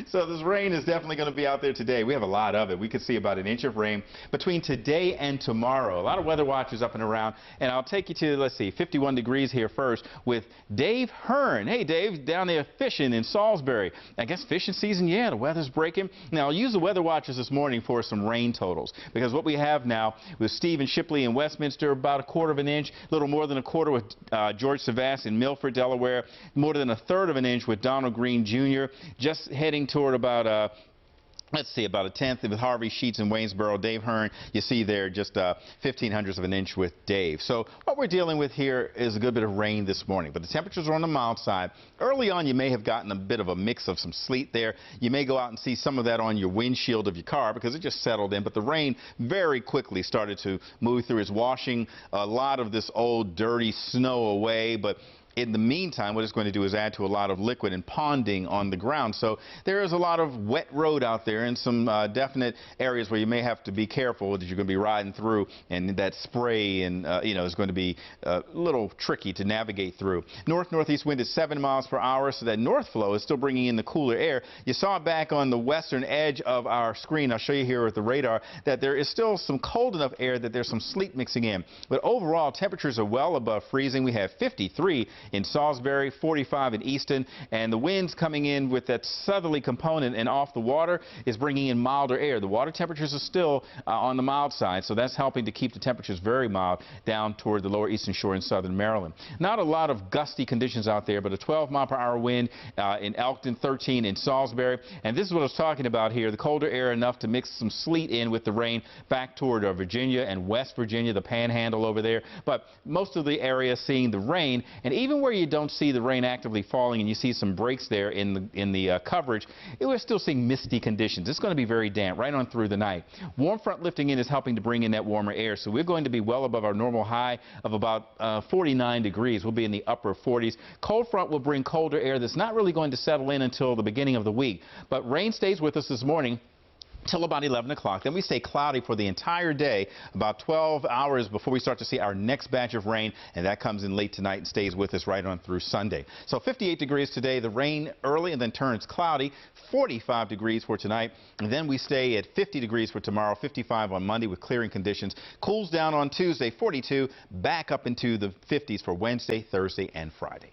So this rain is definitely going to be out there today. We have a lot of it. We could see about an inch of rain between today and tomorrow. A lot of weather watchers up and around. And I'll take you to, let's see, 51 degrees here first with Dave Hearn. Hey, Dave, down there fishing in Salisbury. I guess fishing season, yeah, the weather's breaking. Now, I'll use the weather watchers this morning for some rain totals, because what we have now with Stephen Shipley in Westminster, about 1/4 of an inch, a little more than 1/4 with George Savas in Milford, Delaware, more than 1/3 of an inch with Donald Green Jr., just heading toward about let's see, about 1/10 with Harvey Sheets in Waynesboro. Dave Hearn, you see there, just 1/1500ths of an inch with Dave. So what we're dealing with here is a good bit of rain this morning, but the temperatures are on the mild side. Early on, you may have gotten a bit of a mix of some sleet there. You may go out and see some of that on your windshield of your car because it just settled in, but the rain very quickly started to move through. It's washing a lot of this old dirty snow away, but in the meantime, what it's going to do is add to a lot of liquid and ponding on the ground. So there is a lot of wet road out there and some definite areas where you may have to be careful that you're going to be riding through, and that spray and is going to be a little tricky to navigate through. North-northeast wind is 7 miles per hour, so that north flow is still bringing in the cooler air. You saw it back on the western edge of our screen. I'll show you here with the radar that there is still some cold enough air that there's some sleet mixing in. But overall, temperatures are well above freezing. We have 53 in Salisbury, 45 in Easton, and the winds coming in with that southerly component and off the water is bringing in milder air. The water temperatures are still on the mild side, so that's helping to keep the temperatures very mild down toward the lower eastern shore in southern Maryland. Not a lot of gusty conditions out there, but a 12-mile-per-hour wind in Elkton, 13 in Salisbury, and this is what I was talking about here. The colder air enough to mix some sleet in with the rain back toward Virginia and West Virginia, the panhandle over there, but most of the area seeing the rain, and even where you don't see the rain actively falling and you see some breaks there in the coverage, we're still seeing misty conditions. It's going to be very damp right on through the night. Warm front lifting in is helping to bring in that warmer air, so we're going to be well above our normal high of about 49 degrees. We'll be in the upper 40s. Cold front will bring colder air that's not really going to settle in until the beginning of the week, but rain stays with us this morning till about 11 o'clock. Then we stay cloudy for the entire day, about 12 hours before we start to see our next batch of rain, and that comes in late tonight and stays with us right on through Sunday. So 58 degrees today, the rain early and then turns cloudy, 45 degrees for tonight, and then we stay at 50 degrees for tomorrow, 55 on Monday with clearing conditions. Cools down on Tuesday, 42, back up into the 50s for Wednesday, Thursday, and Friday.